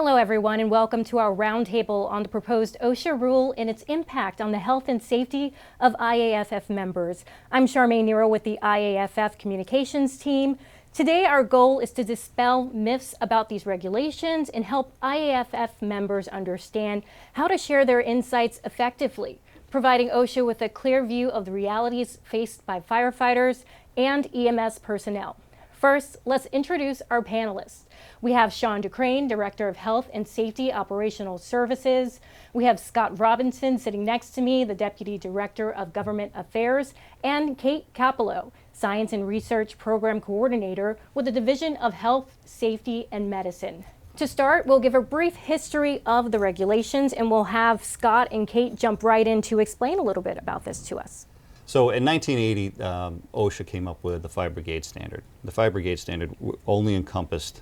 Hello everyone and welcome to our roundtable on the proposed OSHA rule and its impact on the health and safety of IAFF members. I'm Charmaine Nero with the IAFF communications team. Today our goal is to dispel myths about these regulations and help IAFF members understand how to share their insights effectively, providing OSHA with a clear view of the realities faced by firefighters and EMS personnel. First, let's introduce our panelists. We have Sean DeCrane, Director of Health and Safety Operational Services. We have Scott Robinson sitting next to me, the Deputy Director of Government Affairs, and Kate Capello, Science and Research Program Coordinator with the Division of Health, Safety, and Medicine. To start, we'll give a brief history of the regulations, and we'll have Scott and Kate jump right in to explain a little bit about this to us. So in 1980, OSHA came up with the fire brigade standard. The fire brigade standard only encompassed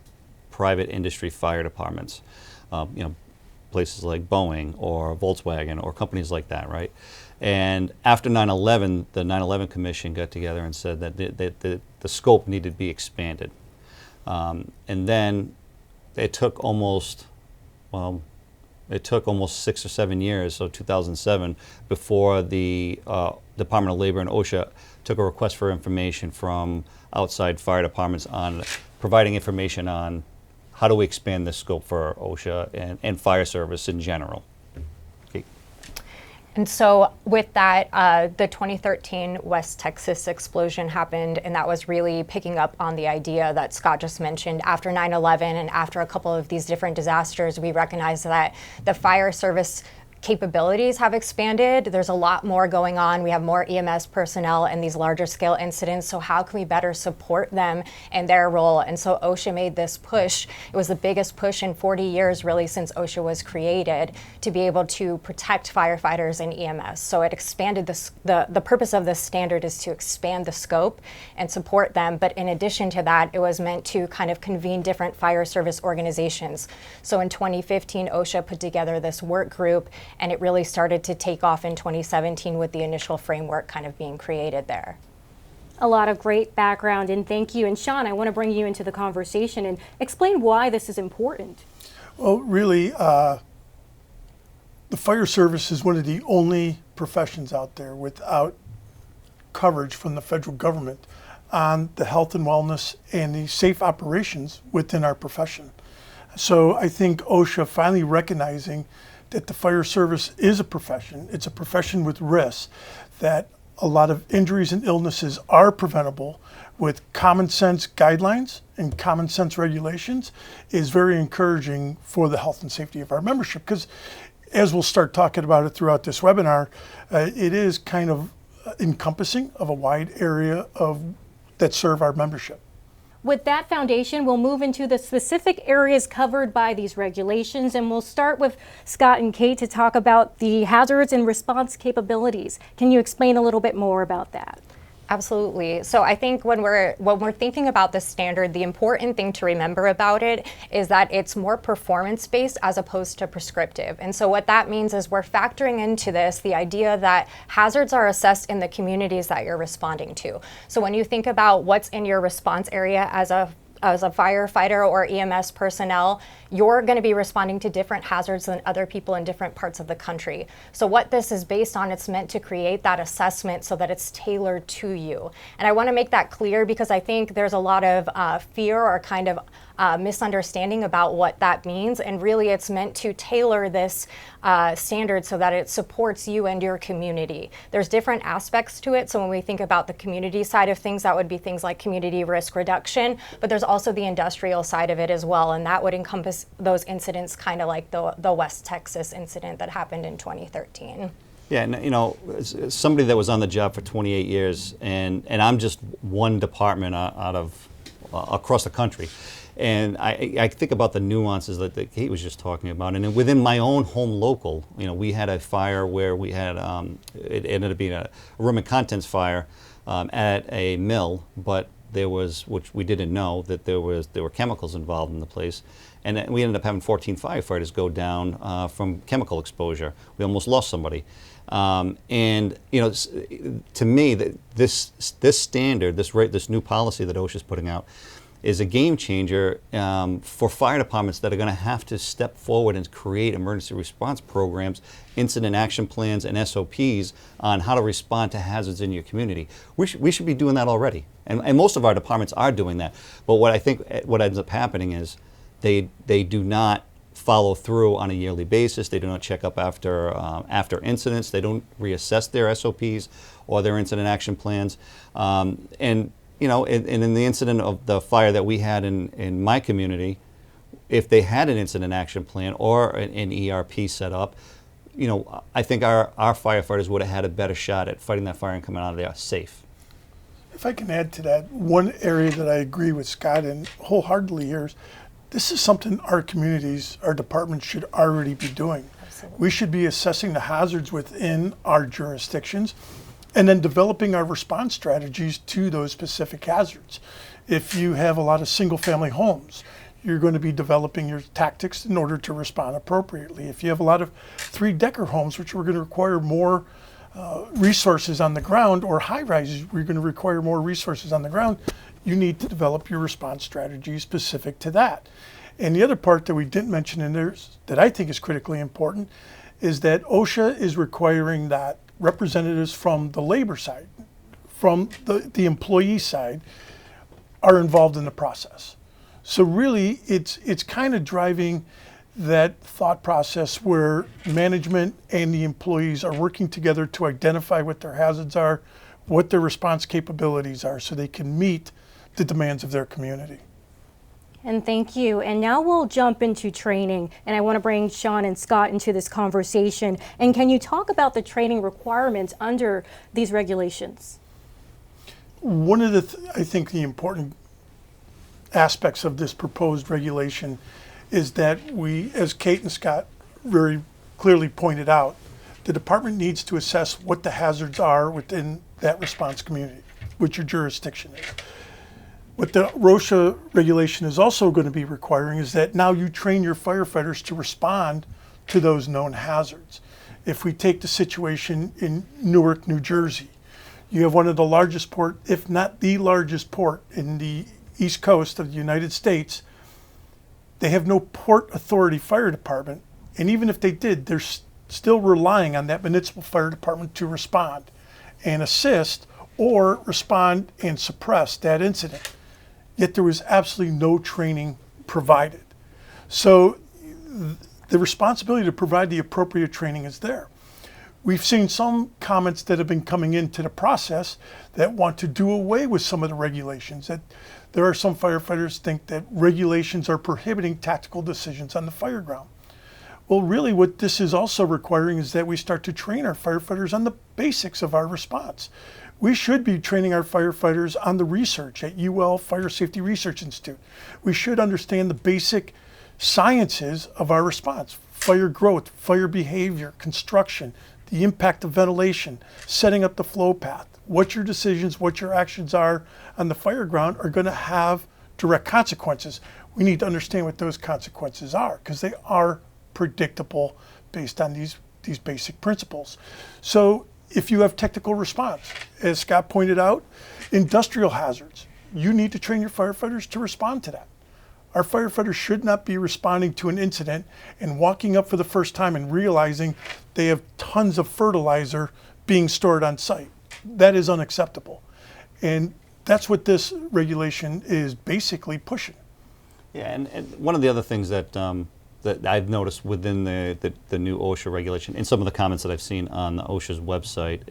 private industry fire departments, places like Boeing or Volkswagen or companies like that, right? And after 9/11, the 9/11 Commission got together and said that the scope needed to be expanded. And then it took almost 6 or 7 years, so 2007, before the Department of Labor and OSHA took a request for information from outside fire departments on providing information on how do we expand the scope for OSHA and fire service in general. Okay. And so with that, the 2013 West Texas explosion happened, and that was really picking up on the idea that Scott just mentioned. After 9/11 and after a couple of these different disasters, we recognized that the fire service capabilities have expanded. There's a lot more going on. We have more EMS personnel in these larger scale incidents. So how can we better support them in their role? And so OSHA made this push. It was the biggest push in 40 years, really, since OSHA was created, to be able to protect firefighters and EMS. So it expanded the purpose of this standard is to expand the scope and support them. But in addition to that, it was meant to kind of convene different fire service organizations. So in 2015, OSHA put together this work group, and it really started to take off in 2017 with the initial framework kind of being created there. A lot of great background, and thank you. And Sean, I want to bring you into the conversation and explain why this is important. Well, really, the fire service is one of the only professions out there without coverage from the federal government on the health and wellness and the safe operations within our profession. So I think OSHA finally recognizing that the fire service is a profession. It's a profession with risks, that a lot of injuries and illnesses are preventable with common sense guidelines and common sense regulations, is very encouraging for the health and safety of our membership. Because as we'll start talking about it throughout this webinar, it is kind of encompassing of a wide area that serve our membership. With that foundation, we'll move into the specific areas covered by these regulations, and we'll start with Scott and Kate to talk about the hazards and response capabilities. Can you explain a little bit more about that? Absolutely. So I think when we're thinking about this standard, the important thing to remember about it is that it's more performance-based as opposed to prescriptive. And so what that means is we're factoring into this the idea that hazards are assessed in the communities that you're responding to. So when you think about what's in your response area as a firefighter or EMS personnel, you're going to be responding to different hazards than other people in different parts of the country. So what this is based on, it's meant to create that assessment so that it's tailored to you. And I want to make that clear because I think there's a lot of fear or kind of misunderstanding about what that means. And really it's meant to tailor this standard so that it supports you and your community. There's different aspects to it. So when we think about the community side of things, that would be things like community risk reduction, but there's also the industrial side of it as well. And that would encompass those incidents kind of like the West Texas incident that happened in 2013. Yeah, and somebody that was on the job for 28 years, and I'm just one department out of across the country. And I think about the nuances that Kate was just talking about. And within my own home local, we had a fire where we had, it ended up being a room and contents fire at a mill, but there was, which we didn't know, that there were chemicals involved in the place. And we ended up having 14 firefighters go down from chemical exposure. We almost lost somebody. And to me, this standard, this new policy that OSHA is putting out, is a game changer for fire departments that are going to have to step forward and create emergency response programs, incident action plans, and SOPs on how to respond to hazards in your community. We should be doing that already, and most of our departments are doing that. But what I think what ends up happening is they do not follow through on a yearly basis. They do not check up after incidents. They don't reassess their SOPs or their incident action plans. And you know, and in the incident of the fire that we had in my community, if they had an incident action plan or an ERP set up, you know, I think our firefighters would have had a better shot at fighting that fire and coming out of there safe. If I can add to that, one area that I agree with Scott and wholeheartedly here is this is something our communities, our departments should already be doing. Absolutely. We should be assessing the hazards within our jurisdictions and then developing our response strategies to those specific hazards. If you have a lot of single-family homes, you're going to be developing your tactics in order to respond appropriately. If you have a lot of three-decker homes, which are going to require more resources on the ground, or high-rises, we're going to require more resources on the ground, you need to develop your response strategy specific to that. And the other part that we didn't mention in there that I think is critically important is that OSHA is requiring that representatives from the labor side, from the employee side, are involved in the process. So really, it's kind of driving that thought process where management and the employees are working together to identify what their hazards are, what their response capabilities are, so they can meet the demands of their community. And thank you. And now we'll jump into training. And I want to bring Sean and Scott into this conversation. And can you talk about the training requirements under these regulations? One of the, I think, the important aspects of this proposed regulation is that we, as Kate and Scott very clearly pointed out, the department needs to assess what the hazards are within that response community, which your jurisdiction is. What the OSHA regulation is also going to be requiring is that now you train your firefighters to respond to those known hazards. If we take the situation in Newark, New Jersey, you have one of the largest port, if not the largest port in the East Coast of the United States. They have no port authority fire department, and even if they did, they're still relying on that municipal fire department to respond and assist or respond and suppress that incident. Yet there was absolutely no training provided. So the responsibility to provide the appropriate training is there. We've seen some comments that have been coming into the process that want to do away with some of the regulations. That there are some firefighters think that regulations are prohibiting tactical decisions on the fire ground. Well, really what this is also requiring is that we start to train our firefighters on the basics of our response. We should be training our firefighters on the research at UL Fire Safety Research Institute. We should understand the basic sciences of our response: fire growth, fire behavior, construction, the impact of ventilation, setting up the flow path. What your decisions, what your actions are on the fire ground are going to have direct consequences. We need to understand what those consequences are because they are predictable based on these basic principles. So if you have technical response, as Scott pointed out, industrial hazards, you need to train your firefighters to respond to that. Our firefighters should not be responding to an incident and walking up for the first time and realizing they have tons of fertilizer being stored on site. That is unacceptable. And that's what this regulation is basically pushing. Yeah, and one of the other things that that I've noticed within the new OSHA regulation, and some of the comments that I've seen on the OSHA's website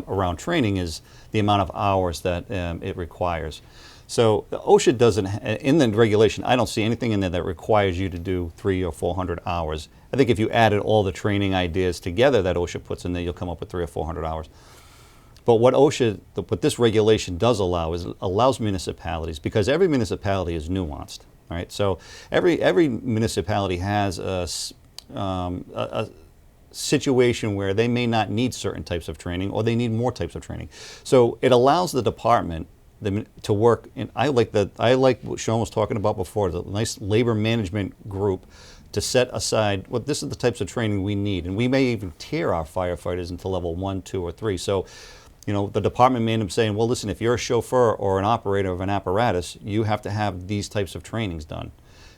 around training, is the amount of hours that it requires. So the OSHA doesn't, in the regulation, I don't see anything in there that requires you to do 300 or 400 hours. I think if you added all the training ideas together that OSHA puts in there, you'll come up with 300 or 400 hours. But what what this regulation does allow is allows municipalities, because every municipality is nuanced. Right, so every municipality has a situation where they may not need certain types of training, or they need more types of training. So it allows the department to work. I like what Sean was talking about before, the nice labor management group to set aside, well, this is the types of training we need, and we may even tier our firefighters into level 1, 2, or 3. So The department may end up saying, well, listen, if you're a chauffeur or an operator of an apparatus, you have to have these types of trainings done.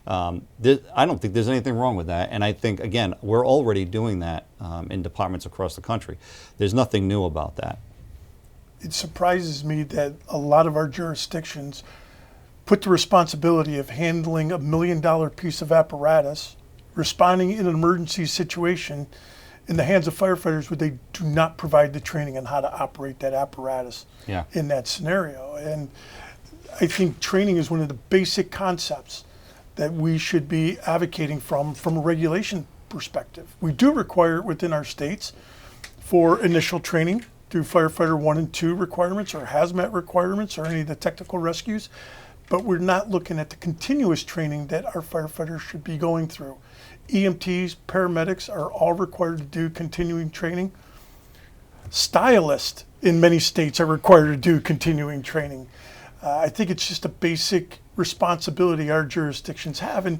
I don't think there's anything wrong with that. And I think, again, we're already doing that in departments across the country. There's nothing new about that. It surprises me that a lot of our jurisdictions put the responsibility of handling $1 million piece of apparatus, responding in an emergency situation, in the hands of firefighters where they do not provide the training on how to operate that apparatus in that scenario. And I think training is one of the basic concepts that we should be advocating from a regulation perspective. We do require it within our states for initial training through firefighter 1 and 2 requirements or hazmat requirements or any of the technical rescues, but we're not looking at the continuous training that our firefighters should be going through. EMTs, paramedics are all required to do continuing training. Stylists in many states are required to do continuing training. I think it's just a basic responsibility our jurisdictions have, and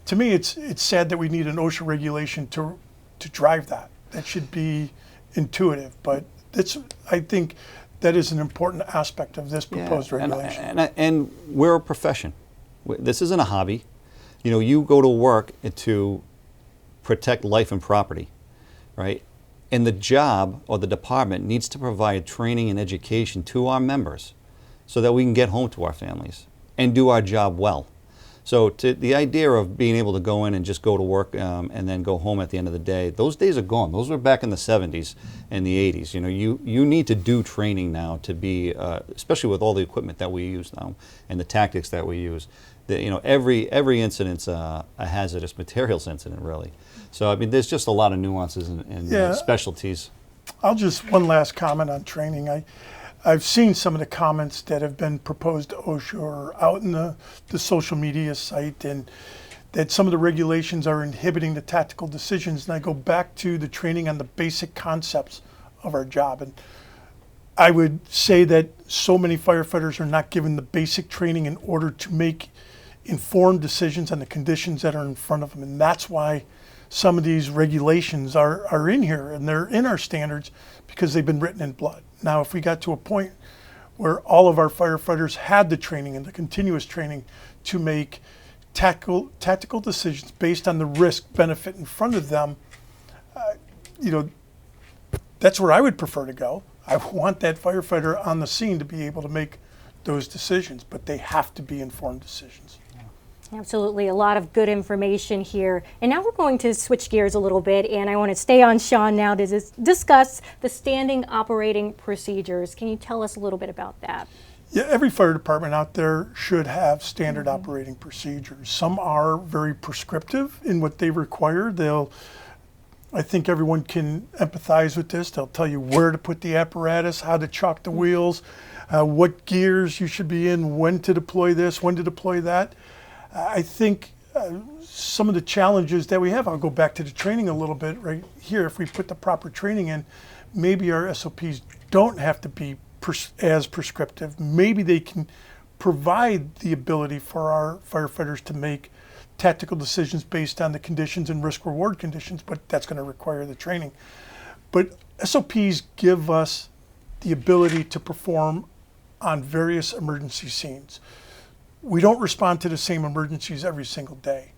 to me it's sad that we need an OSHA regulation to drive that. That should be intuitive, but I think that is an important aspect of this proposed regulation. And we're a profession. This isn't a hobby. You go to work to protect life and property, right? And the job or the department needs to provide training and education to our members so that we can get home to our families and do our job well. So the idea of being able to go in and just go to work and then go home at the end of the day, those days are gone. Those were back in the 70s and the 80s. You need to do training now to be, especially with all the equipment that we use now and the tactics that we use. Every incident's a hazardous materials incident, really. So, there's just a lot of nuances and specialties. One last comment on training. I've seen some of the comments that have been proposed to OSHA or out in the social media site, and that some of the regulations are inhibiting the tactical decisions. And I go back to the training on the basic concepts of our job. And I would say that so many firefighters are not given the basic training in order to make informed decisions on the conditions that are in front of them. And that's why some of these regulations are in here, and they're in our standards because they've been written in blood. Now, if we got to a point where all of our firefighters had the training and the continuous training to make tactical decisions based on the risk benefit in front of them, that's where I would prefer to go. I want that firefighter on the scene to be able to make those decisions, but they have to be informed decisions. Absolutely, a lot of good information here. And now we're going to switch gears a little bit, and I want to stay on Sean now to discuss the standing operating procedures. Can you tell us a little bit about that? Yeah, every fire department out there should have standard operating procedures. Some are very prescriptive in what they require. I think everyone can empathize with this. They'll tell you where to put the apparatus, how to chalk the wheels, what gears you should be in, when to deploy this, when to deploy that. I think some of the challenges that we have, I'll go back to the training a little bit right here. If we put the proper training in, maybe our SOPs don't have to be as prescriptive. Maybe they can provide the ability for our firefighters to make tactical decisions based on the conditions and risk-reward conditions, but that's going to require the training. But SOPs give us the ability to perform on various emergency scenes. We don't respond to the same emergencies every single day.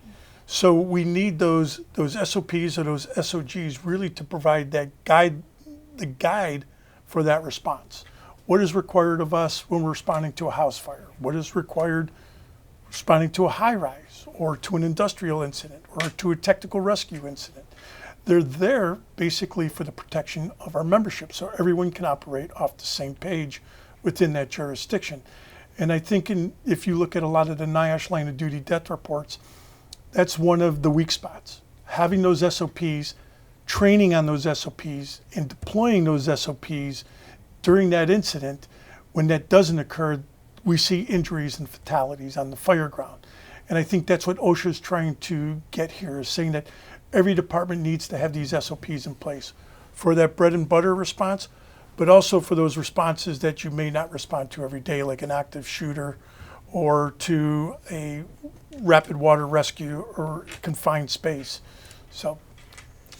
So we need those SOPs or those SOGs really to provide the guide for that response. What is required of us when we're responding to a house fire? What is required responding to a high rise or to an industrial incident or to a technical rescue incident? They're there basically for the protection of our membership so everyone can operate off the same page within that jurisdiction. And I think if you look at a lot of the NIOSH line of duty death reports, that's one of the weak spots. Having those SOPs, training on those SOPs, and deploying those SOPs during that incident, when that doesn't occur, we see injuries and fatalities on the fire ground. And I think that's what OSHA is trying to get here, is saying that every department needs to have these SOPs in place for that bread and butter response, but also for those responses that you may not respond to every day, like an active shooter or to a rapid water rescue or confined space. So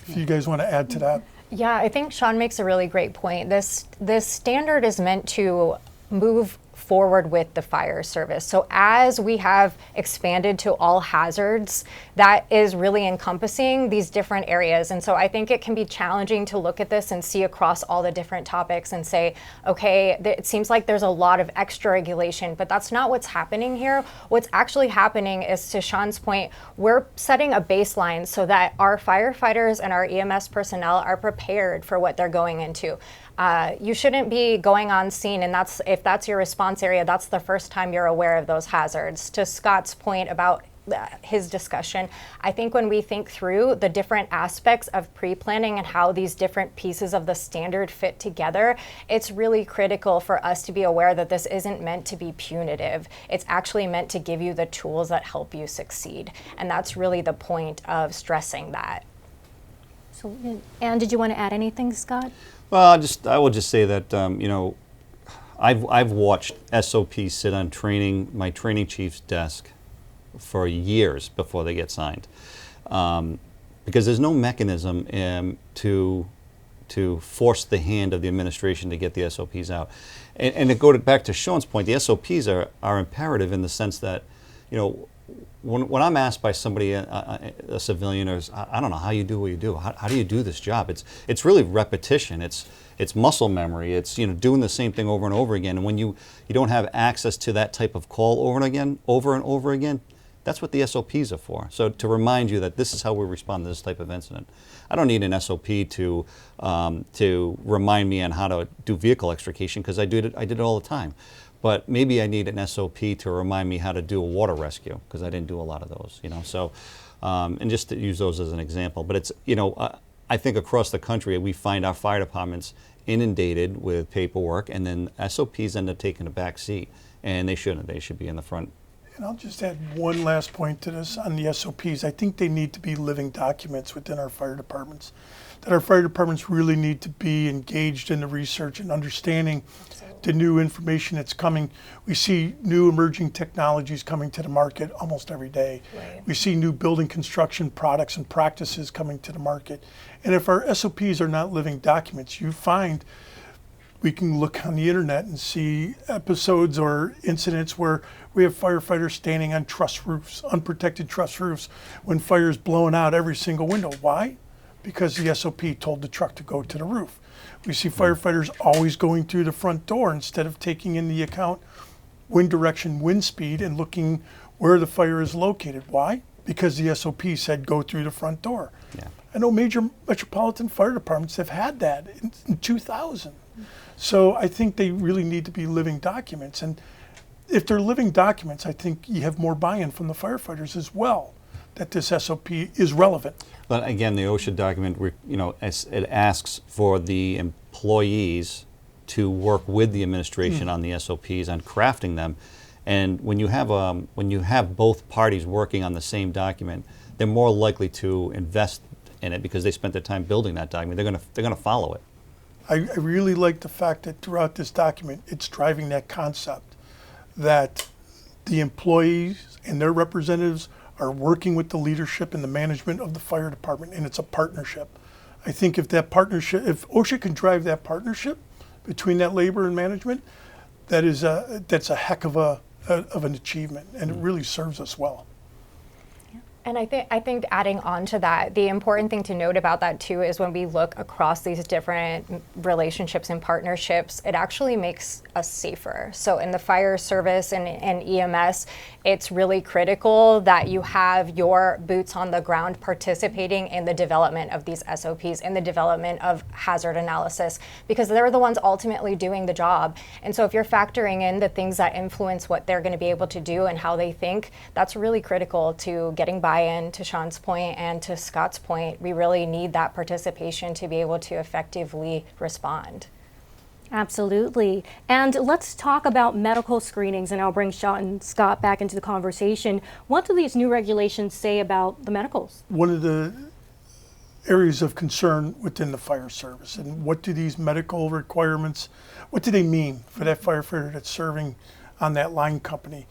if you guys want to add to that. Yeah, I think Sean makes a really great point. This standard is meant to move forward with the fire service. So as we have expanded to all hazards, that is really encompassing these different areas. And so I think it can be challenging to look at this and see across all the different topics and say, okay, it seems like there's a lot of extra regulation, but that's not what's happening here. What's actually happening is, to Sean's point, we're setting a baseline so that our firefighters and our EMS personnel are prepared for what they're going into. You shouldn't be going on scene, and if that's your response area, that's the first time you're aware of those hazards. To Scott's point about his discussion, I think when we think through the different aspects of pre-planning and how these different pieces of the standard fit together, it's really critical for us to be aware that this isn't meant to be punitive. It's actually meant to give you the tools that help you succeed. And that's really the point of stressing that. So, Ann, did you want to add anything, Scott? Well, I will just say that I've watched SOPs sit on my training chief's desk for years before they get signed, because there's no mechanism to force the hand of the administration to get the SOPs out. And to go back to Sean's point, the SOPs are imperative in the sense that, when I'm asked by somebody, a civilian, or I don't know how you do what you do. How do you do this job? It's really repetition. It's muscle memory. It's doing the same thing over and over again. And when you don't have access to that type of call over and over again, that's what the SOPs are for. So to remind you that this is how we respond to this type of incident. I don't need an SOP to remind me on how to do vehicle extrication, because I did it all the time. But maybe I need an SOP to remind me how to do a water rescue, because I didn't do a lot of those, So, and just to use those as an example. But it's, I think across the country we find our fire departments inundated with paperwork, and then SOPs end up taking a back seat, and they shouldn't. They should be in the front. And I'll just add one last point to this on the SOPs. I think they need to be living documents within our fire departments, that our fire departments really need to be engaged in the research and understanding the new information that's coming. We see new emerging technologies coming to the market almost every day. Right. We see new building construction products and practices coming to the market. And if our SOPs are not living documents, you find we can look on the internet and see episodes or incidents where we have firefighters standing on truss roofs, unprotected truss roofs, when fire's blowing out every single window. Why? Because the SOP told the truck to go to the roof. We see firefighters always going through the front door instead of taking into account wind direction, wind speed, and looking where the fire is located. Why? Because the SOP said go through the front door. Yeah. I know major metropolitan fire departments have had that in 2000. So I think they really need to be living documents. And if they're living documents, I think you have more buy-in from the firefighters as well, that this SOP is relevant. But again, the OSHA document, it asks for the employees to work with the administration on the SOPs, on crafting them. And when you have both parties working on the same document, they're more likely to invest in it because they spent their time building that document. They're gonna follow it. I really like the fact that throughout this document, it's driving that concept that the employees and their representatives are working with the leadership and the management of the fire department, and it's a partnership. I think if OSHA can drive that partnership between that labor and management, that's a heck of an achievement, and it really serves us well. And I think adding on to that, the important thing to note about that too is when we look across these different relationships and partnerships, it actually makes us safer. So in the fire service and EMS, it's really critical that you have your boots on the ground participating in the development of these SOPs, in the development of hazard analysis, because they're the ones ultimately doing the job. And so if you're factoring in the things that influence what they're going to be able to do and how they think, that's really critical to getting buy-in, to Sean's point and to Scott's point. We really need that participation to be able to effectively respond. Absolutely. And let's talk about medical screenings, and I'll bring Sean and Scott back into the conversation. What do these new regulations say about the medicals? One of the areas of concern within the fire service, and what do these medical requirements, what do they mean for that firefighter that's serving on that line company?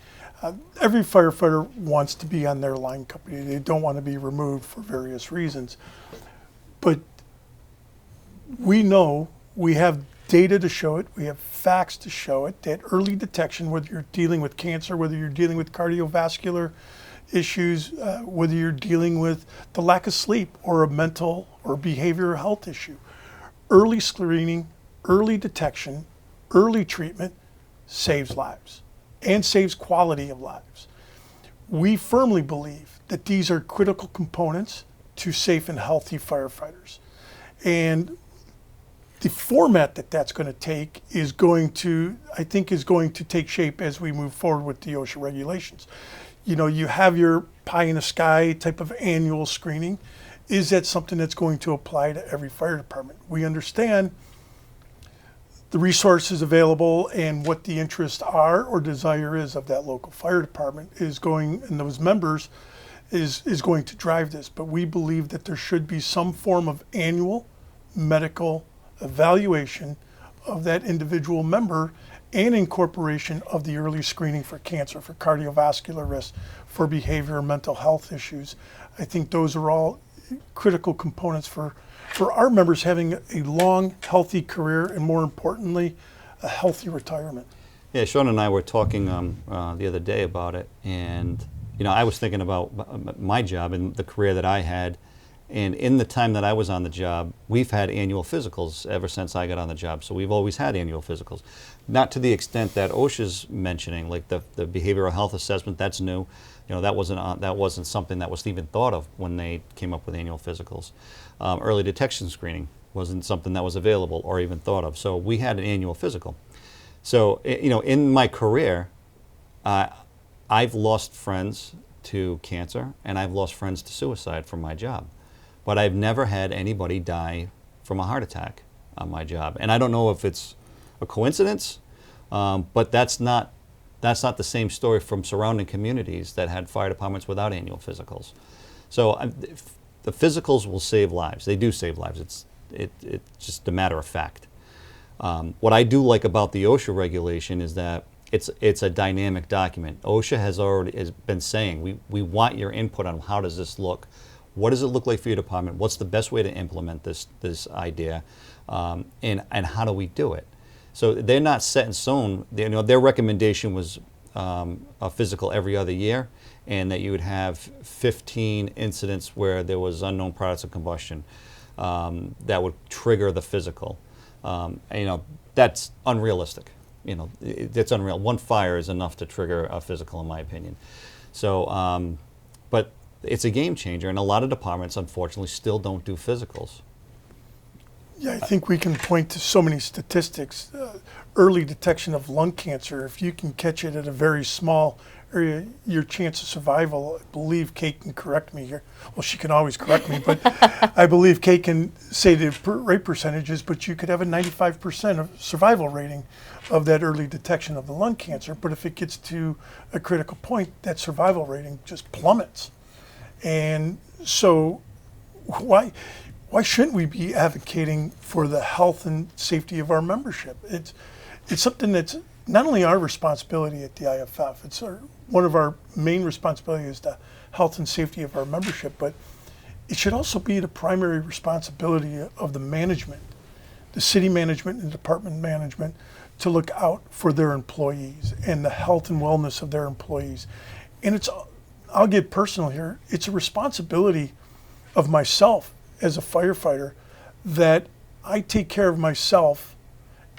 Every firefighter wants to be on their line company. They don't want to be removed for various reasons. But we know, we have data to show it, we have facts to show it, that early detection, whether you're dealing with cancer, whether you're dealing with cardiovascular issues, whether you're dealing with the lack of sleep or a mental or behavioral health issue, early screening, early detection, early treatment saves lives and saves quality of lives. We firmly believe that these are critical components to safe and healthy firefighters. And the format that that's going to take is going to, I think, is going to take shape as we move forward with the OSHA regulations. You know, you have your pie in the sky type of annual screening. Is that something that's going to apply to every fire department? We understand the resources available and what the interests are or desire is of that local fire department is going, and those members is going to drive this. But we believe that there should be some form of annual medical evaluation of that individual member and incorporation of the early screening for cancer, for cardiovascular risk, for behavior and mental health issues. I think those are all critical components for our members having a long, healthy career and, more importantly, a healthy retirement. Yeah, Sean and I were talking the other day about it, and you know, I was thinking about my job and the career that I had. And in the time that I was on the job, we've had annual physicals ever since I got on the job. So we've always had annual physicals. Not to the extent that OSHA's mentioning, like the behavioral health assessment, that's new. You know, that wasn't something that was even thought of when they came up with annual physicals. Early detection screening wasn't something that was available or even thought of. So we had an annual physical. So, you know, in my career, I've lost friends to cancer and I've lost friends to suicide from my job. But I've never had anybody die from a heart attack on my job. And I don't know if it's a coincidence, but that's not the same story from surrounding communities that had fire departments without annual physicals. So the physicals will save lives. They do save lives. It's just a matter of fact. What I do like about the OSHA regulation is that it's a dynamic document. OSHA has been saying, we want your input on how does this look. What does it look like for your department? What's the best way to implement this idea, and how do we do it? So they're not set in stone. Their recommendation was a physical every other year, and that you would have 15 incidents where there was unknown products of combustion that would trigger the physical. And, that's unrealistic. It's unreal. One fire is enough to trigger a physical, in my opinion. So, but it's a game changer, and a lot of departments, unfortunately, still don't do physicals. Yeah, I think we can point to so many statistics. Early detection of lung cancer, if you can catch it at a very small area, your chance of survival, I believe Kate can correct me here. Well, she can always correct me, but I believe Kate can say the right percentages, but you could have a 95% of survival rating of that early detection of the lung cancer. But if it gets to a critical point, that survival rating just plummets. And so why shouldn't we be advocating for the health and safety of our membership? It's something that's not only our responsibility at the IAFF, it's one of our main responsibilities is the health and safety of our membership, but it should also be the primary responsibility of the management, the city management and department management, to look out for their employees and the health and wellness of their employees. And I'll get personal here, it's a responsibility of myself as a firefighter that I take care of myself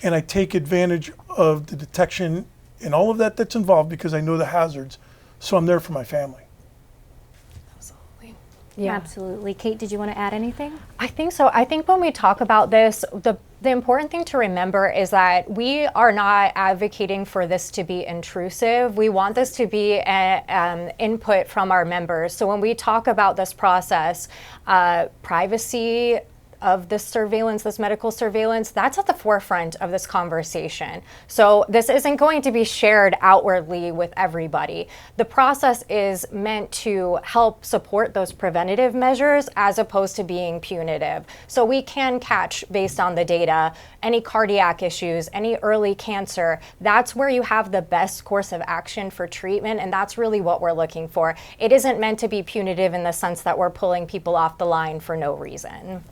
and I take advantage of the detection and all of that's involved because I know the hazards, so I'm there for my family. Absolutely. Yeah, absolutely. Kate, did you want to add anything? I think so. I think when we talk about this, the important thing to remember is that we are not advocating for this to be intrusive. We want this to be input from our members. So when we talk about this process, privacy of this surveillance, this medical surveillance, that's at the forefront of this conversation. So this isn't going to be shared outwardly with everybody. The process is meant to help support those preventative measures as opposed to being punitive. So we can catch, based on the data, any cardiac issues, any early cancer. That's where you have the best course of action for treatment, and that's really what we're looking for. It isn't meant to be punitive in the sense that we're pulling people off the line for no reason.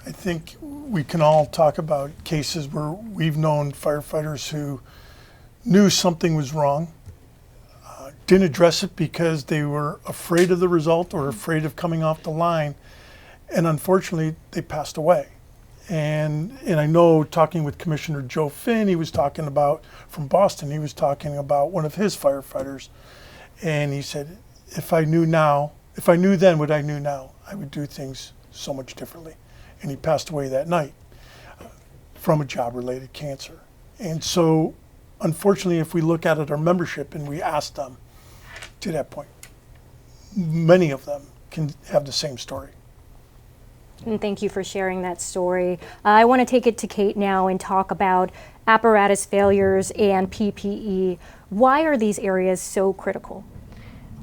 I think we can all talk about cases where we've known firefighters who knew something was wrong, didn't address it because they were afraid of the result or afraid of coming off the line, and unfortunately they passed away. And I know, talking with Commissioner Joe Finn, he was talking about, from Boston, he was talking about one of his firefighters, and he said, if I knew then what I knew now, I would do things so much differently. And he passed away that night from a job-related cancer. And so, unfortunately, if we look at our membership and we ask them to that point, many of them can have the same story. And thank you for sharing that story. I want to take it to Kate now and talk about apparatus failures and PPE. Why are these areas so critical?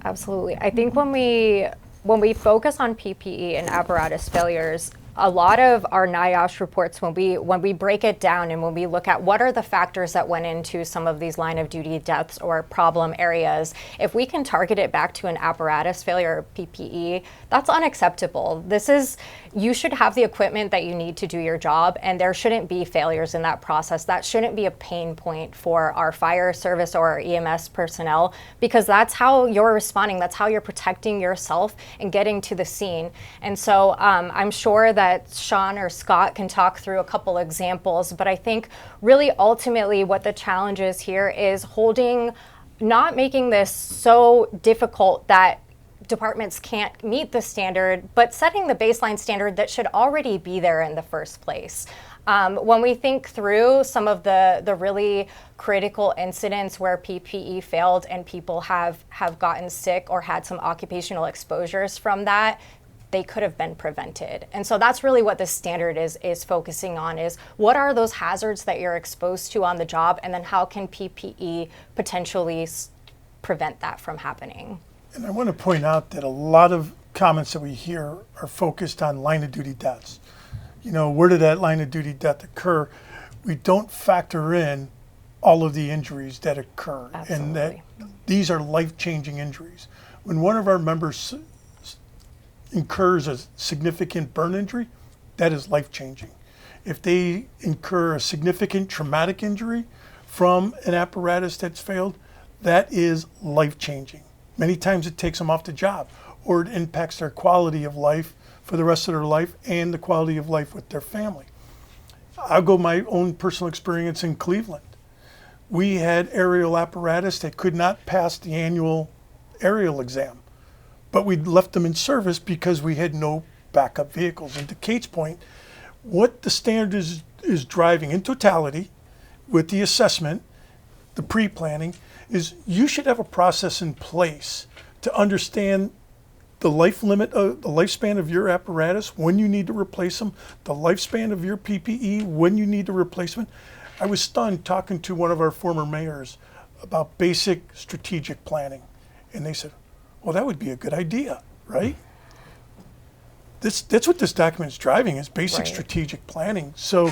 Absolutely. I think when we focus on PPE and apparatus failures, a lot of our NIOSH reports, when we break it down and when we look at what are the factors that went into some of these line of duty deaths or problem areas, if we can target it back to an apparatus failure or PPE, that's unacceptable. You should have the equipment that you need to do your job, and there shouldn't be failures in that process. That shouldn't be a pain point for our fire service or our EMS personnel, because that's how you're responding, that's how you're protecting yourself and getting to the scene. And so I'm sure that Sean or Scott can talk through a couple examples, but I think really ultimately what the challenge is here is not making this so difficult that departments can't meet the standard, but setting the baseline standard that should already be there in the first place. When we think through some of the really critical incidents where PPE failed and people have gotten sick or had some occupational exposures from that, they could have been prevented. And so that's really what this standard is focusing on, is what are those hazards that you're exposed to on the job, and then how can PPE potentially prevent that from happening? And I want to point out that a lot of comments that we hear are focused on line of duty deaths. Where did that line of duty death occur? We don't factor in all of the injuries that occur. Absolutely. And that these are life-changing injuries. When one of our members incurs a significant burn injury, that is life-changing. If they incur a significant traumatic injury from an apparatus that's failed, that is life-changing. Many times it takes them off the job, or it impacts their quality of life for the rest of their life and the quality of life with their family. I'll go my own personal experience in Cleveland. We had aerial apparatus that could not pass the annual aerial exam, but we left them in service because we had no backup vehicles. And to Kate's point, what the standard is driving in totality with the assessment, the pre-planning, is you should have a process in place to understand the lifespan of your apparatus, when you need to replace them, the lifespan of your PPE, when you need to replace them. I was stunned talking to one of our former mayors about basic strategic planning. And they said, well, that would be a good idea, right? That's what this document is driving, is basic strategic planning. So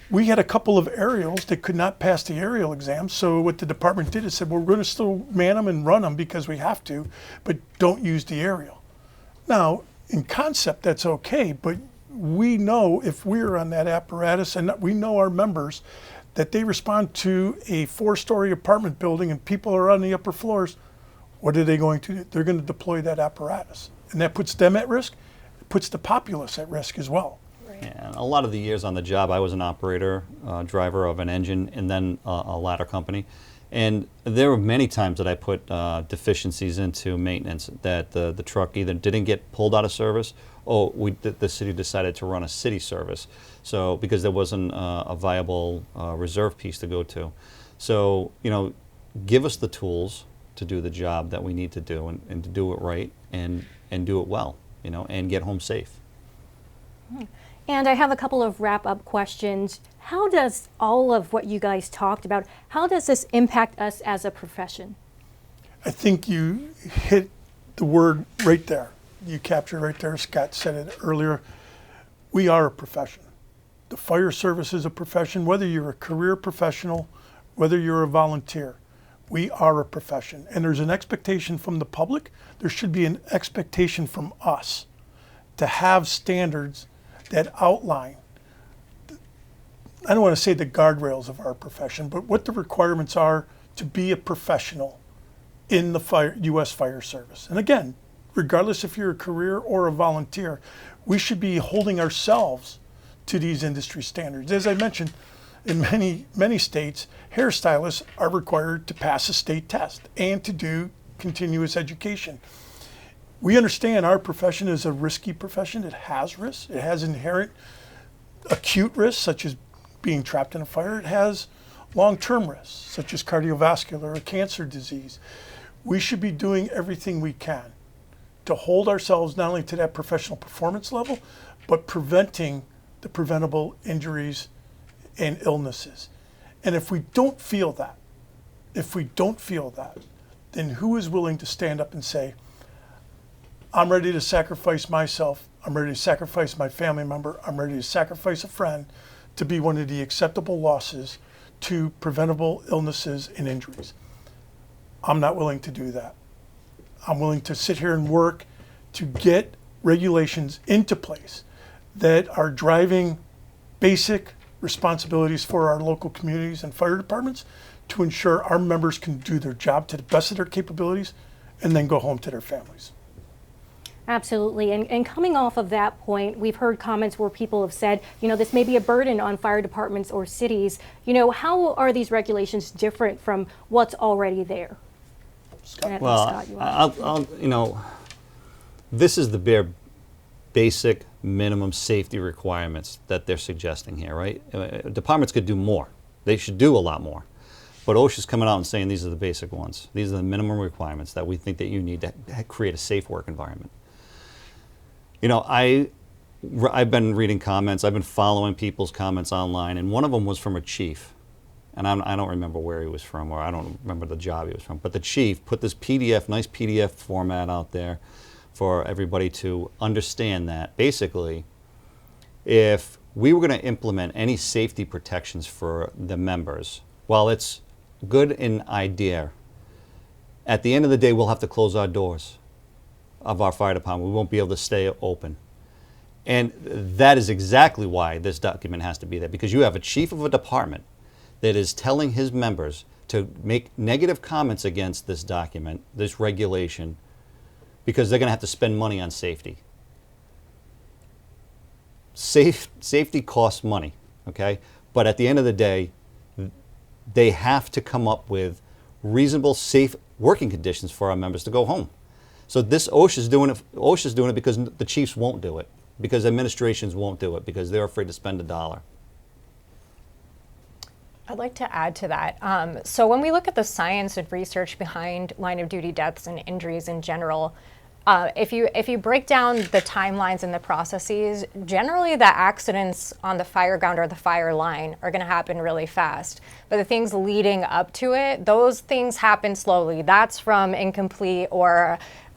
we had a couple of aerials that could not pass the aerial exam. So what the department did is said, well, we're going to still man them and run them because we have to, but don't use the aerial. Now, in concept, that's okay, but we know if we're on that apparatus, and we know our members, that they respond to a 4-story apartment building and people are on the upper floors, what are they going to do? They're going to deploy that apparatus. And that puts them at risk, it puts the populace at risk as well. Yeah, a lot of the years on the job, I was an operator, driver of an engine, and then a ladder company. And there were many times that I put deficiencies into maintenance, that the truck either didn't get pulled out of service, or the city decided to run a city service. So because there wasn't a viable reserve piece to go to. So, give us the tools to do the job that we need to do, and to do it right and do it well, and get home safe. And I have a couple of wrap-up questions. How does all of what you guys talked about, how does this impact us as a profession? I think you hit the word right there. You captured right there. Scott said it earlier. We are a profession. The fire service is a profession, whether you're a career professional, whether you're a volunteer. We are a profession. And there's an expectation from the public. There should be an expectation from us to have standards that outline, I don't want to say the guardrails of our profession, but what the requirements are to be a professional in the U.S. Fire Service. And again, regardless if you're a career or a volunteer, we should be holding ourselves to these industry standards. As I mentioned, in many states, hairstylists are required to pass a state test and to do continuous education. We understand our profession is a risky profession. It has risks. It has inherent acute risks, such as being trapped in a fire. It has long-term risks, such as cardiovascular or cancer disease. We should be doing everything we can to hold ourselves not only to that professional performance level, but preventing the preventable injuries and illnesses. And if we don't feel that, then who is willing to stand up and say, I'm ready to sacrifice myself, I'm ready to sacrifice my family member, I'm ready to sacrifice a friend to be one of the acceptable losses to preventable illnesses and injuries? I'm not willing to do that. I'm willing to sit here and work to get regulations into place that are driving basic responsibilities for our local communities and fire departments to ensure our members can do their job to the best of their capabilities and then go home to their families. Absolutely. And coming off of that point, we've heard comments where people have said, this may be a burden on fire departments or cities. How are these regulations different from what's already there? Scott? Well, this is the bare basic minimum safety requirements that they're suggesting here, right? Departments could do more. They should do a lot more. But OSHA's coming out and saying these are the basic ones. These are the minimum requirements that we think that you need to create a safe work environment. I've been reading comments. I've been following people's comments online, and one of them was from a chief. And I don't remember where he was from, or I don't remember the job he was from. But the chief put this nice PDF format out there for everybody to understand that basically, if we were going to implement any safety protections for the members, while it's good in idea, at the end of the day, we'll have to close our doors of our fire department. We won't be able to stay open. And that is exactly why this document has to be there, because you have a chief of a department that is telling his members to make negative comments against this document, this regulation, because they're going to have to spend money on safety. Safety costs money, okay? But at the end of the day, they have to come up with reasonable, safe working conditions for our members to go home. So this OSHA's doing it because the chiefs won't do it, because administrations won't do it, because they're afraid to spend a dollar. I'd like to add to that. So when we look at the science and research behind line of duty deaths and injuries in general, if you break down the timelines and the processes, generally the accidents on the fire ground or the fire line are going to happen really fast. But the things leading up to it, those things happen slowly. That's from incomplete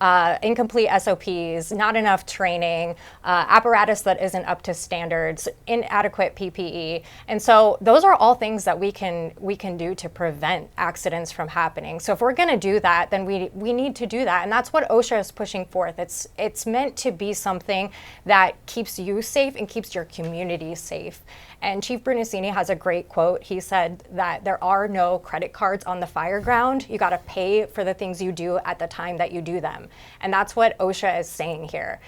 SOPs, not enough training, apparatus that isn't up to standards, inadequate PPE. And so those are all things that we can do to prevent accidents from happening. So if we're going to do that, then we need to do that. And that's what OSHA is pushing forth. It's meant to be something that keeps you safe and keeps your community safe. And Chief Brunacini has a great quote. He said that there are no credit cards on the fire ground. You got to pay for the things you do at the time that you do them. And that's what OSHA is saying here.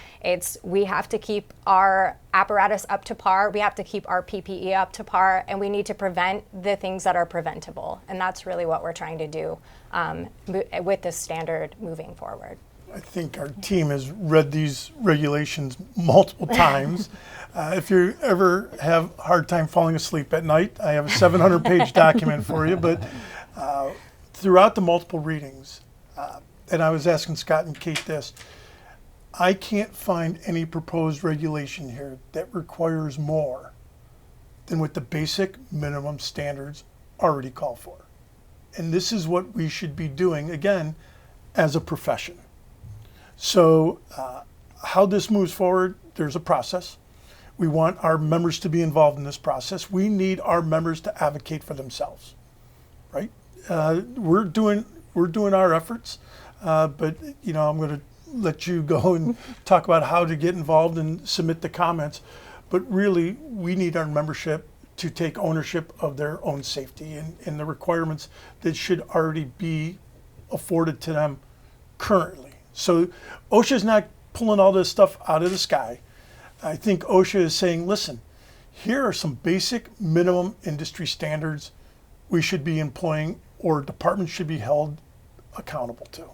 We have to keep our apparatus up to par. We have to keep our PPE up to par, and we need to prevent the things that are preventable. And that's really what we're trying to do with this standard moving forward. I think our team has read these regulations multiple times. If you ever have a hard time falling asleep at night, I have a 700-page document for you. But throughout the multiple readings, and I was asking Scott and Kate this, I can't find any proposed regulation here that requires more than what the basic minimum standards already call for. And this is what we should be doing, again, as a profession. So how this moves forward, there's a process. We want our members to be involved in this process. We need our members to advocate for themselves, right? We're doing our efforts, but I'm going to let you go and talk about how to get involved and submit the comments. but really we need our membership to take ownership of their own safety and the requirements that should already be afforded to them currently. So OSHA is not pulling all this stuff out of the sky. I think OSHA is saying, listen, here are some basic minimum industry standards we should be employing or departments should be held accountable to.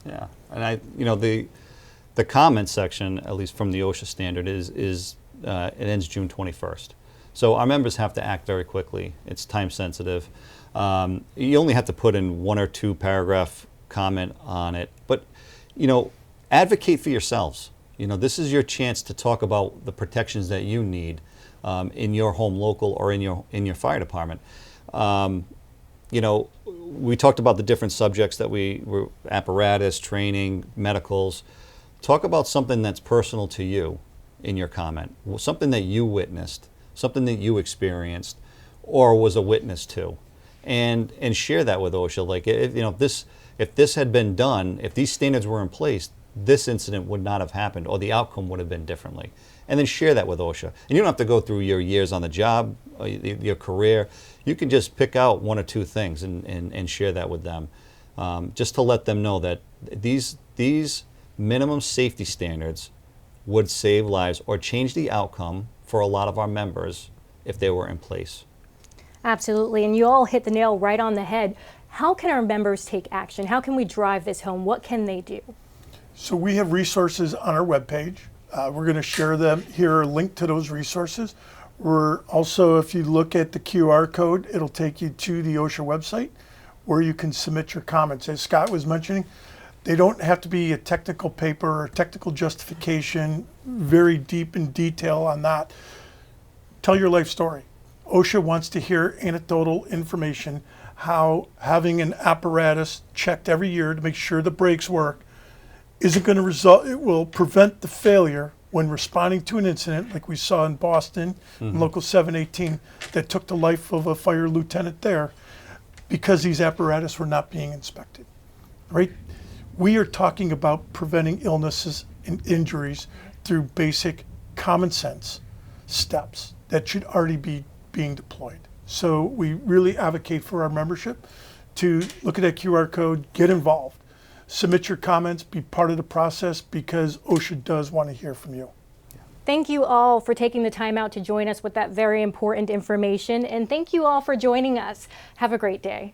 Yeah, and the comment section, at least from the OSHA standard, is it ends June 21st. So our members have to act very quickly. It's time sensitive. You only have to put in 1 or 2 paragraph comment on it, but advocate for yourselves. This is your chance to talk about the protections that you need in your home local or in your fire department. We talked about the different subjects that we were apparatus, training, medicals. Talk about something that's personal to you in your comment, something that you witnessed, something that you experienced or was a witness to, and share that with OSHA. Like if this had been done, if these standards were in place, this incident would not have happened or the outcome would have been differently. And then share that with OSHA. And you don't have to go through your years on the job, your career. You can just pick out 1 or 2 things and share that with them, just to let them know that these minimum safety standards would save lives or change the outcome for a lot of our members if they were in place. Absolutely, and you all hit the nail right on the head. How can our members take action? How can we drive this home? What can they do? So we have resources on our webpage. We're going to share them here, a link to those resources. We're also, if you look at the QR code, it'll take you to the OSHA website where you can submit your comments. As Scott was mentioning, they don't have to be a technical paper or technical justification, very deep in detail on that. Tell your life story. OSHA wants to hear anecdotal information, how having an apparatus checked every year to make sure the brakes work isn't going to result, it will prevent the failure when responding to an incident like we saw in Boston, in Local 718, that took the life of a fire lieutenant there because these apparatus were not being inspected, right? We are talking about preventing illnesses and injuries through basic common sense steps that should already be being deployed. So we really advocate for our membership to look at that QR code, get involved, submit your comments, be part of the process because OSHA does want to hear from you. Thank you all for taking the time out to join us with that very important information, and thank you all for joining us. Have a great day.